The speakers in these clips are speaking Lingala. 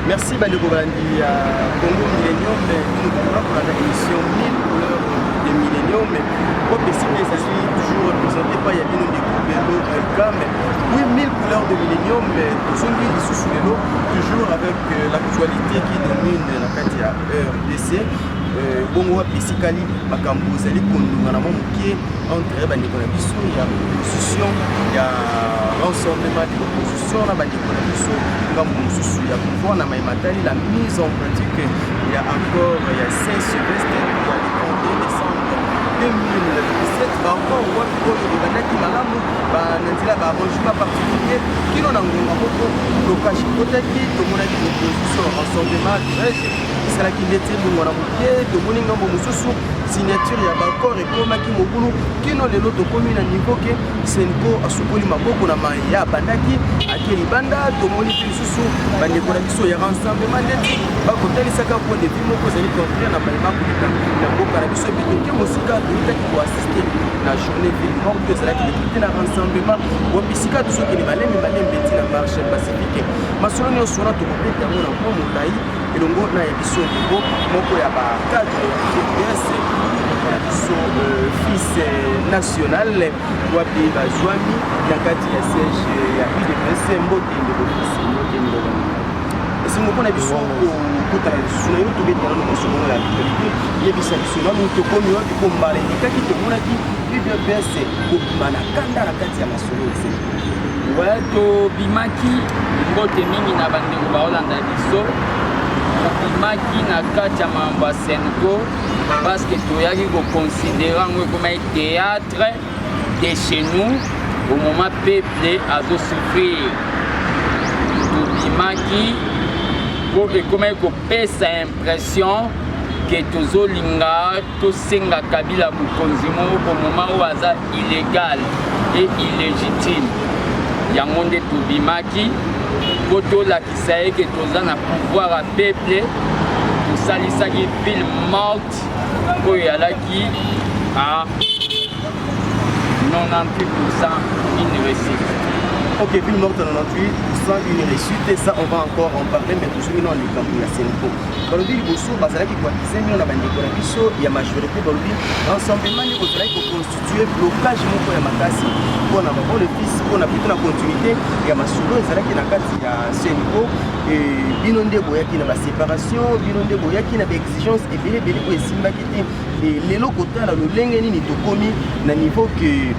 Merci Bandeko Bandi à Congo Millennium, nous avons pour la émission 1000 couleurs des Millennium. Pour préciser, ça suit toujours représenté par Yabino de Koubelo Elka, mais oui, 1000 couleurs de Millennium, nous sommes sous les lots, toujours avec l'actualité qui domine la Katia RDC. Bongo Pessikali Makambo Zali Kondunga na mokie entre bandeko na biso ya opposition ya rassemblement de l'opposition na bandeko na biso ngambo mosusu ya pouvoir na maimatali la mise en pratique ya accord ya Saint-Sylvestre ya le 31 décembre 2017 ba encore wapi oyo ebandaki malamu bananzela ba arrangement particulier kino na ngonga moko blocage kotaki tomonaki l'opposition rassemblement esalaki ndeti lungwana mokie tomoni ngambo mosusu signature ya baccord ekomaki mobulu kino lelo tokomi na niveau ke Senko asukoli maboko na mai ya bandaki ake libanda tomoni mpe lisusu bandeko na biso ya rassemblement ndeti bakotalisaka po devi moko ezali contraire na balema koleka na mboka na biso epi toke mosika toyitaki koassiste na journée ville morte ezalaki député na rassemblement wabisika tozokende malembe eti na marche pacifique masolo nyonso wana tokopeta yango na mpo molai elongo na ya biso ndeko moko ya bacadre ya UDPS na biso fils national wapi bazwami na kati ya siège ya UDPS mbote ndeko fils mbote ndeko esingo na biso kokutana lisusu na yo tobetana na masolo ya actualité yebisa biso nanu tokomi wapi kombala elikaki tomonaki UDPS kobima na kanda na kati ya masolo ese tobimaki mbote mingi na bandeko baolanda biso tobimaki na kati ya mambo ya Senko parce que toyaki koconsidere yango ekoma théâtre de chez nous au moment peuple azosouffrir tobimaki po ekomaki kopesa impression ke tozolinga tosenga Kabila mokonzi moko moment oyo aza illégal et illégitime yango nde tobimaki po tolakisa ye ke toza na pouvoir ya peuple tosalisaki ville morte oyo eyalaki à 98% une réussite. Ok, ville morte à 98%, une réussite, et ça on va encore en parler, mais toujours dans les campagnes à Senko. Balobi Liboso, Bazalaki Kwakise, nous on a bandé Konabiso, il y a majorité Balobi, rassemblement, nous on constituer blocage moko ya makasi, pour avoir le fils, pour plutôt la continuité, il y a Masolo, Zalaki Nakati, il y a Senko, et Binonde Boyaki na séparation, Binonde Boyaki na exigence, et Bélé Bélé pour Simba qui était, et les locaux là, le Lengeni ni Tokomi, na niveau que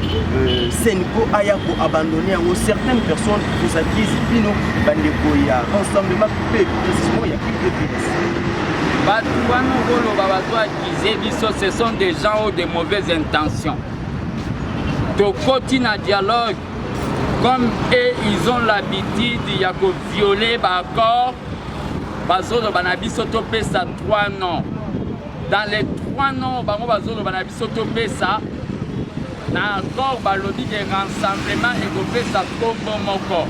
Senko Ayako abandonné à certaines personnes, vous acquises, Bino, Bandeko, il y a rassemblement, précisément, il y a plus de PS. Ce sont des gens ou de mauvaises intentions. De continuer à dialogue, comme eux, ils ont l'habitude de violer l'accord, parce que Banabiso topé ça 3 noms. Dans les 3 noms, Banabiso topé ça, dans l'accord, balobi de rassemblement et topé ça Kombo Moko.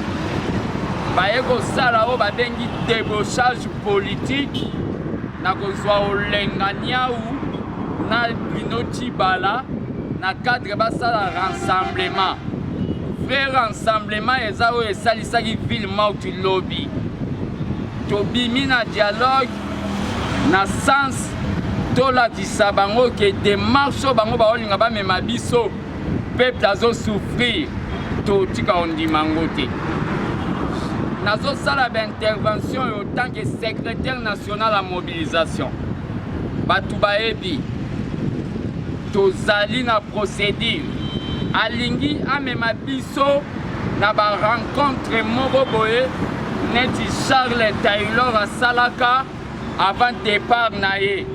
Baeko Salao badengi débauchage politique. Na kozwa olengania ou na binoti bala na cadre basala rassemblement vrai rassemblement ezao esalisaki ville morte lobby tobimi na dialogue na sens tolakisa bango ke démarche bango baolinga bamema biso peuple azosouffrir totika ondimango te nazo sala intervention en tant que secrétaire national à mobilisation. Batouba Ebi, tozali na procédure. Alingi amema biso na ba rencontre moko boye neti Charles Taylor à Salaka avant départ na ye.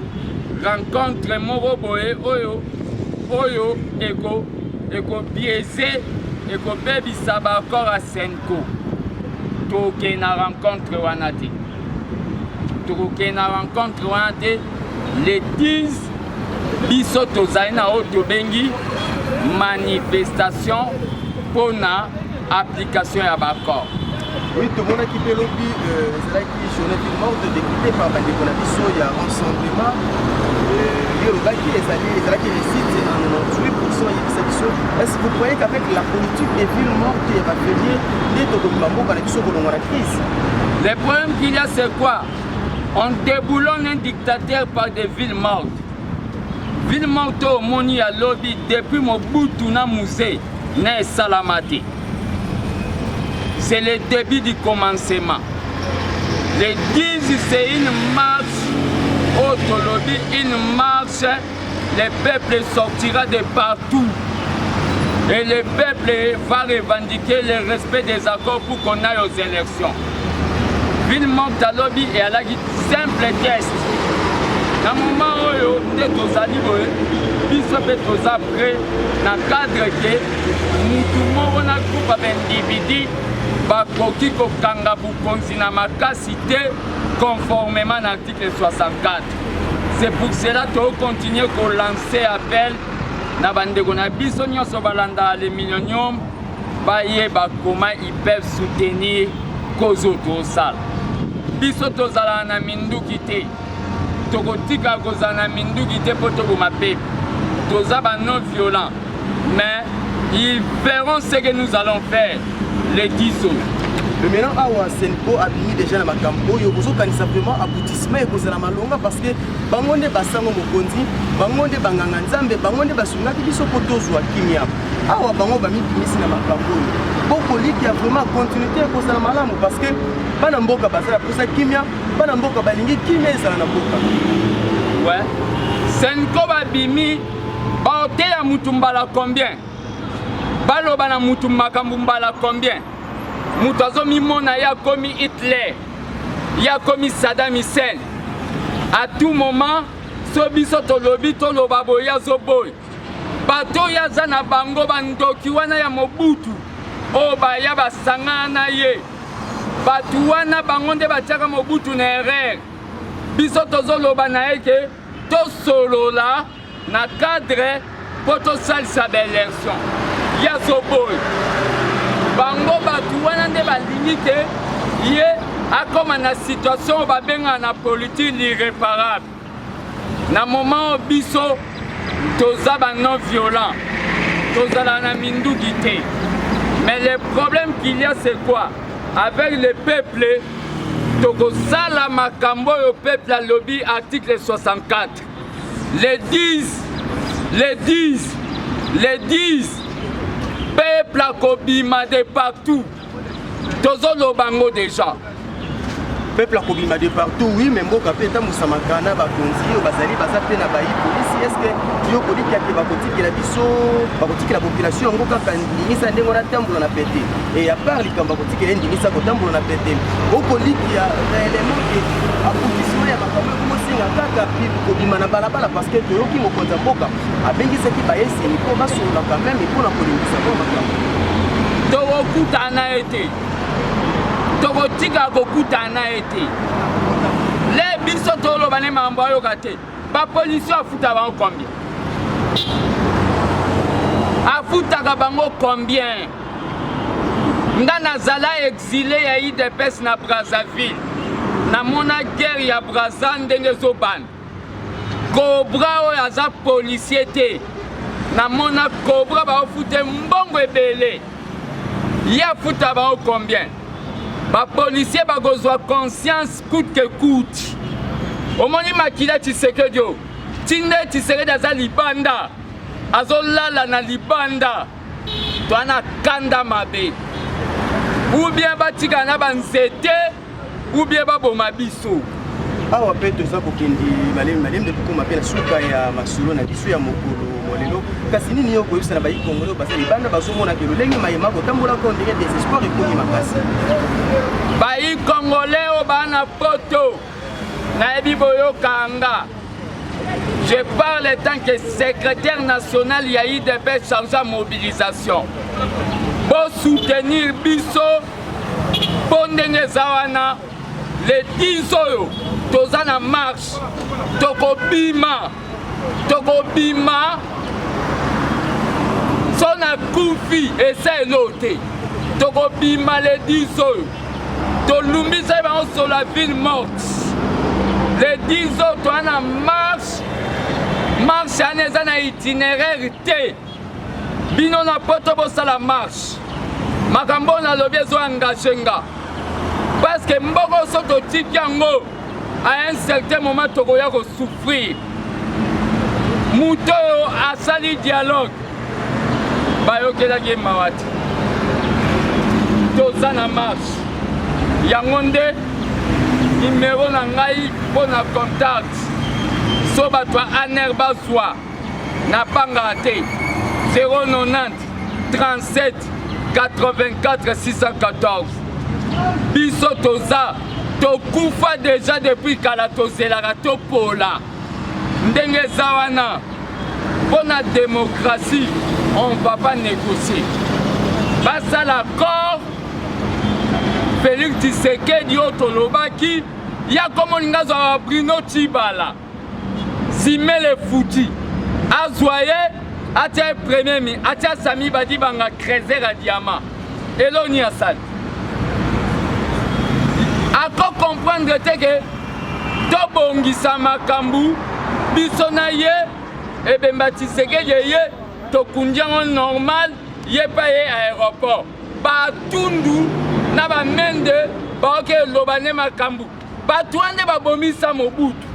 Rencontre moko boye oyo eko biaisé eko bebi saba accord à Senko. Toke na rencontre wanate. Toke na rencontre wanate les 10 biso tozali na oto bengi manifestation pour na application ya baccord. Oui, tout le monde a quitté le lobby, c'est là qui journée film morte décrypté par Bandeko Nabiso, il y a rassemblement. Le gars qui est allé, c'est là qui décide en 98% d'exception. Est-ce que vous croyez qu'avec la politique des villes mortes, il va venir des Tokomambo dans la crise? Le problème qu'il y a, c'est quoi? On déboulonne un dictateur par des villes mortes. Ville morte au Moni à lobby depuis Mobutu na musée, n'est Salamati. C'est le début du commencement. Les 10, c'est une marche, autre lobby, une marche, le peuple sortira de partout. Et le peuple va revendiquer le respect des accords pour qu'on aille aux élections. Ville morte à lobby et à la simple test. Dans le moment où nous sommes prêts, dans le cadre que nous avons un groupe d'individus qui ont cité conformément à l'article 64. C'est pour cela que nous continuons à lancer appel à les millions comment ils peuvent soutenir cause autosal. Biso tozala na minduki te. Tokotika kozana minduki te po tokoma pepe. Toza ba non violents. Mais ils verront ce que nous allons faire les 10 autres. Mais maintenant, Awa Senpo a mis déjà dans ma campo, il y a simplement aboutissement et cause la malonga parce que bangonde basango mokonzi, bangonde banganga nzambe, bangonde basunga qui sont potozwa kimia. Awa bango ba mi kimisi na makambo. Boko liki a vraiment continuité à cause la malamu parce que bana mboka basala pour ça kimia, bana mboka balingi kimia ezala na boka. Ouais. Senko ba bimi ba hotel ya mutumbala combien? Baloba na mutumaka mbumbala combien? Moutazo mimona ya komi Hitler, ya komi Saddam Hussein. À tout moment, sobiso tolobi toloba boya zoboy. Bato ya zana bango bandoki wana ya Mobutu. O ba ya basangana ye. Batu wana bangonde batiaka Mobutu na erreur. Biso tozoloba na eke to solola na cadre poto salisa l'élection. Ya zoboy. Bango batu wana nde balingi te ye akoma na situation babenga na politique irréparable. Na moment biso toza ba non violent, tozala na minduki te. Mais le problème qu'il y a c'est quoi? Avec le peuple, tokosala makambo yo peuple a lobby article 64. Les 10 peuple a kobima de partout. Tozolo bango déjà. Peuple a kobima de partout, oui, mais mboka peta musamakana bakonzi yo bazali bazape na bayi police. Est-ce que yo koliki ya bakotiki la biso, bakotiki la population ngoka kandingisa ndengo na tambulo na pété. Et à part likamba bakotiki la ndingisa ko tambulo na pété. Okoliki ya réellement que aboutissement ya makambo ko singa kaka kobima na balabala parce que toyoki mokonza mboka abengisa ki bayesi ni ko basola quand même et pour la kolingisa ko makambo. Tokokutana ete. Tokotika kokutana ete. Les biso tolo bane mambo yo kate. Ba police afuta bango combien? Afuta bango combien? Ndana zala exilé ya IDPS na Brazzaville. Na mona guerre ya Brazza ndenge zoban. Cobra o aza policier te. Na mona Cobra ba ofute mbongo ebele. Ya futa bango combien? Ba policier ba gozwa conscience coûte que coûte. Omoni makila Tshisekedi yo. Tinde Tshisekedi aza libanda. Azolala na libanda. Toana kanda mabe. Ou bien batika na banzete ou bien baboma biso. Awa pe toza kokendi malem de kokoma pe na suka ya masulo na biso ya mokolo molelo. Kasi nini yo koyebisa na bayi Congolais basa libanda bazomona ke lolenge mayema kotambola ko ndenge désespoir ekomi makasi. Bayi Congolais o bana poto na ebi boyo kanga. Je parle en tant que secrétaire national ya IDP chargé à mobilisation. Pour soutenir biso pour ndenge zawana les 10 oyo toza na marche tokobima sona kufi esa elote tokobima les 10 oyo tolumbisa bango sur la ville morte. Les 10 autres en marche. Marche eza na itinéraire te. Bino na poto bosala marche. Makambo na lobi ezo engagé nga. Parce que mboko so totiki yango à un certain moment tokoya ko souffrir. Muto asali dialogue. Bayokelaki mawati. Toza na marche. Yango nde numéro na ngai pour na contact. So bato aner bazwa na panga te 090 37 84 614. Biso toza tokufa déjà depuis kala tozelaka topola ndenge eza wana pour la démocratie on ne va pas négocier. Basala l'accord Félix Tshisekedi otolobaki ya komo lingazo wa Bruno Tshibala Simele Fouti Azoye atia premier mi atia Sami Badi banga creuser à diamant eloni asali ako comprendre que to bongisa makambu biso na ye ebemba Tshisekedi ye to kundiango normal ye pa ye aéroport ba tundu na ba mende ba ke lobane makambu ba tuande ba bomisa Mobutu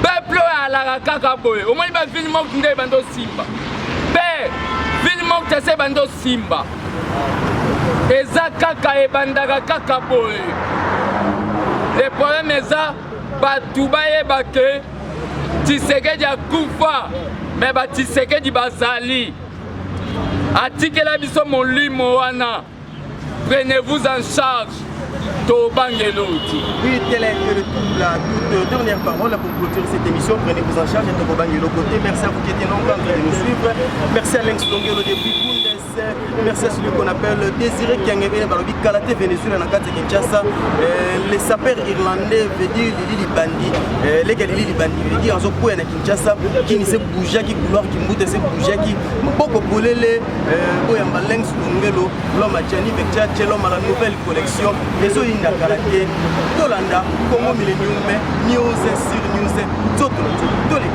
peuple ala kaka boye o moni ba film mok nde bando simba pe film mok tese bando simba eza kaka ebandaka kaka boye. Le problème eza batu bayeba ke Tshisekedi akufa mais ba Tshisekedi bazali atikela biso molimo wana. Prenez-vous en charge. Oui, telle est la toute dernière parole pour clôturer cette émission. Prenez-vous en charge et Tobangelo côté. Merci à vous qui étiez nombreux en train de nous suivre. Merci à Lenx Longelo depuis Bundes. Merci à celui qu'on appelle Désiré Kiangebe Balobi Kalate Venezuela Nakate Kinshasa. Les sapeurs irlandais veut dire Lili Bandi. Les gars Lili Bandi veut dire Azo Pouya na Kinshasa qui ne se bouge qui couloir qui mboute se bouge qui beaucoup bolele Boyamba Lenx Longelo l'homme à Tiani Vectia l'homme à la nouvelle collection. Les oinda Karate Tolanda Congo Millennium News sur News Totolo Tole.